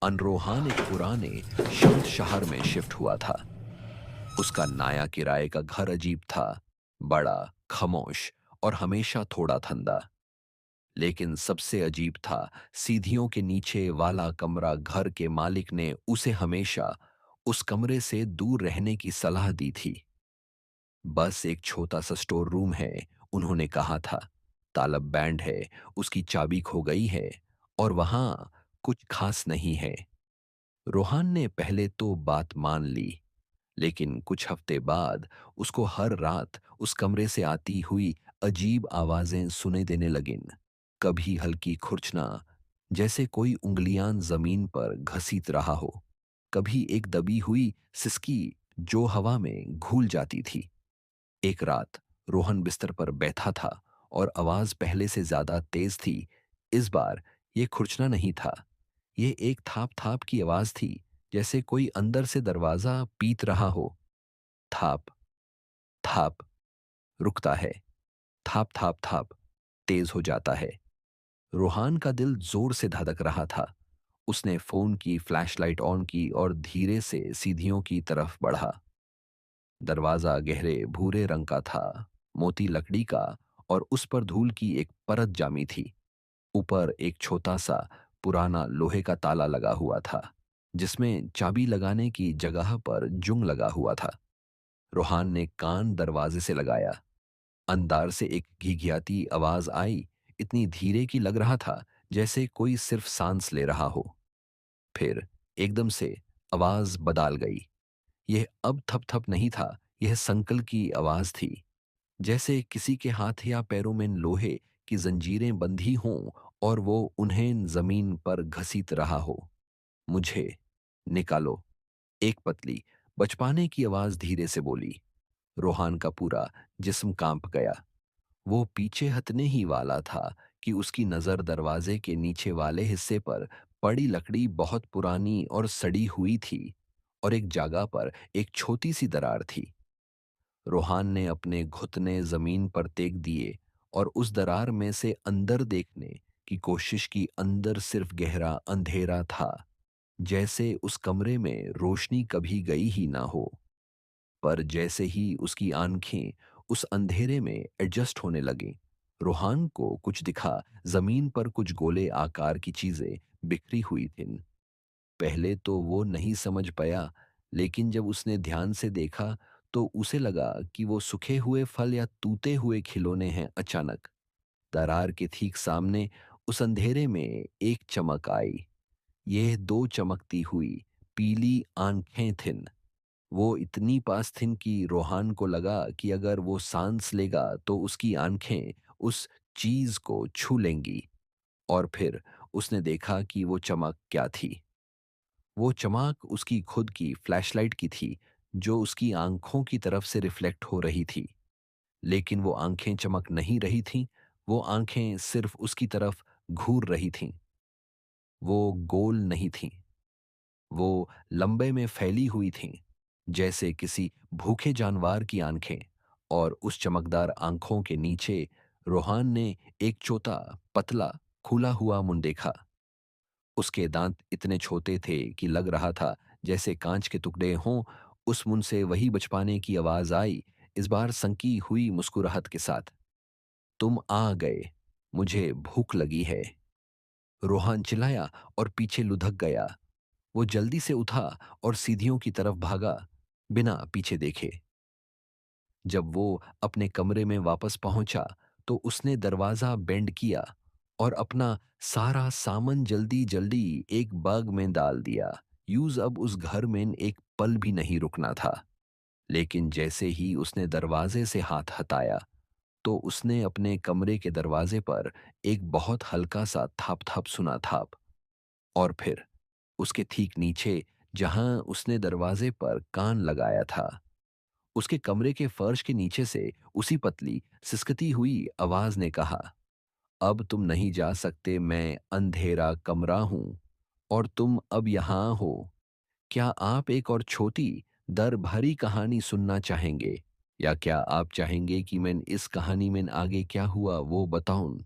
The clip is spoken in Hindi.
अनरोहान एक पुराने शांत शहर में शिफ्ट हुआ था। उसका नया किराए का घर अजीब था, बड़ा, खामोश और हमेशा थोड़ा ठंडा। लेकिन सबसे अजीब था, सीढ़ियों के नीचे वाला कमरा। घर के मालिक ने उसे हमेशा उस कमरे से दूर रहने की सलाह दी थी। बस एक छोटा सा स्टोर रूम है, उन्होंने कहा था। तालब बैंड है, उसकी चाबी खो गई है और वहां कुछ खास नहीं है। रोहान ने पहले तो बात मान ली, लेकिन कुछ हफ्ते बाद उसको हर रात उस कमरे से आती हुई अजीब आवाजें सुने देने लगीं। कभी हल्की खुरचना, जैसे कोई उंगलियां जमीन पर घसीट रहा हो। कभी एक दबी हुई सिसकी जो हवा में घुल जाती थी। एक रात रोहन बिस्तर पर बैठा था और आवाज पहले से ज्यादा तेज थी। इस बार ये खुरचना नहीं था, ये एक थाप थाप की आवाज थी, जैसे कोई अंदर से दरवाजा पीट रहा हो। थाप, थाप, रुकता है। थाप थाप थाप, तेज हो जाता है। रोहान का दिल जोर से धड़क रहा था। उसने फोन की फ्लैशलाइट ऑन की और धीरे से सीढ़ियों की तरफ बढ़ा। दरवाजा गहरे भूरे रंग का था, मोटी लकड़ी का, और उस पर धूल की एक परत जामी थी। ऊपर एक छोटा सा पुराना लोहे का ताला लगा हुआ था, जिसमें चाबी लगाने की जगह पर जुंग लगा हुआ था। रोहान ने कान दरवाजे से लगाया। अंदर से एक घिघियाती आवाज आई, इतनी धीरे कि लग रहा था जैसे कोई सिर्फ सांस ले रहा हो। फिर एकदम से आवाज बदल गई। यह अब थप थप नहीं था, यह संकल की आवाज थी, जैसे किसी के हाथ या पैरों में लोहे की जंजीरें बंधी हों और वो उन्हें जमीन पर घसीट रहा हो। मुझे निकालो, एक पतली बचपाने की आवाज धीरे से बोली। रोहान का पूरा जिस्म कांप गया। वो पीछे हटने ही वाला था कि उसकी नजर दरवाजे के नीचे वाले हिस्से पर पड़ी लकड़ी बहुत पुरानी और सड़ी हुई थी, और एक जगह पर एक छोटी सी दरार थी। रोहान ने अपने घुटने जमीन पर टेक दिए और उस दरार में से अंदर देखने की कोशिश की। अंदर सिर्फ गहरा अंधेरा था, जैसे उस कमरे में रोशनी कभी गई ही ना हो। पर जैसे ही उसकी आंखें उस अंधेरे में एडजस्ट होने लगीं, रोहान को कुछ दिखा। जमीन पर कुछ गोले आकार की चीजें बिखरी हुई थीं। पहले तो वो नहीं समझ पाया, लेकिन जब उसने ध्यान से देखा तो उसे लगा कि वो सूखे हुए फल या टूटे हुए खिलौने हैं। अचानक दरार के ठीक सामने उस अंधेरे में एक चमक आई। यह दो चमकती हुई पीली आंखें थीं। वो इतनी पास थीं कि रोहान को लगा कि अगर वो सांस लेगा तो उसकी आंखें उस चीज को छू लेंगी। और फिर उसने देखा कि वो चमक क्या थी। वो चमक उसकी खुद की फ्लैशलाइट की थी, जो उसकी आंखों की तरफ से रिफ्लेक्ट हो रही थी। लेकिन वो आंखें चमक नहीं रही थीं, वो आंखें सिर्फ उसकी तरफ घूर रही थीं। वो गोल नहीं थीं, वो लंबे में फैली हुई थीं, जैसे किसी भूखे जानवर की आंखें। और उस चमकदार आंखों के नीचे रोहान ने एक छोटा, पतला, खुला हुआ मुंह देखा। उसके दांत इतने छोटे थे कि लग रहा था जैसे कांच के टुकड़े हों। उस मुंह से वही बचपने की आवाज आई, इस बार संकी हुई मुस्कुराहट के साथ। तुम आ गए, मुझे भूख लगी है। रोहान चिल्लाया और पीछे लुढ़क गया। वो जल्दी से उठा और सीढ़ियों की तरफ भागा, बिना पीछे देखे। जब वो अपने कमरे में वापस पहुंचा तो उसने दरवाजा बेंड किया और अपना सारा सामान जल्दी जल्दी एक बैग में डाल दिया। यूज अब उस घर में एक पल भी नहीं रुकना था। लेकिन जैसे ही उसने दरवाजे से हाथ हटाया तो उसने अपने कमरे के दरवाजे पर एक बहुत हल्का सा थाप थाप सुना। थाप, और फिर उसके ठीक नीचे, जहां उसने दरवाजे पर कान लगाया था, उसके कमरे के फर्श के नीचे से उसी पतली सिसकती हुई आवाज ने कहा, अब तुम नहीं जा सकते, मैं अंधेरा कमरा हूं और तुम अब यहां हो। क्या आप एक और छोटी दर भरी कहानी सुनना चाहेंगे, या क्या आप चाहेंगे कि मैं इस कहानी में आगे क्या हुआ वो बताऊं?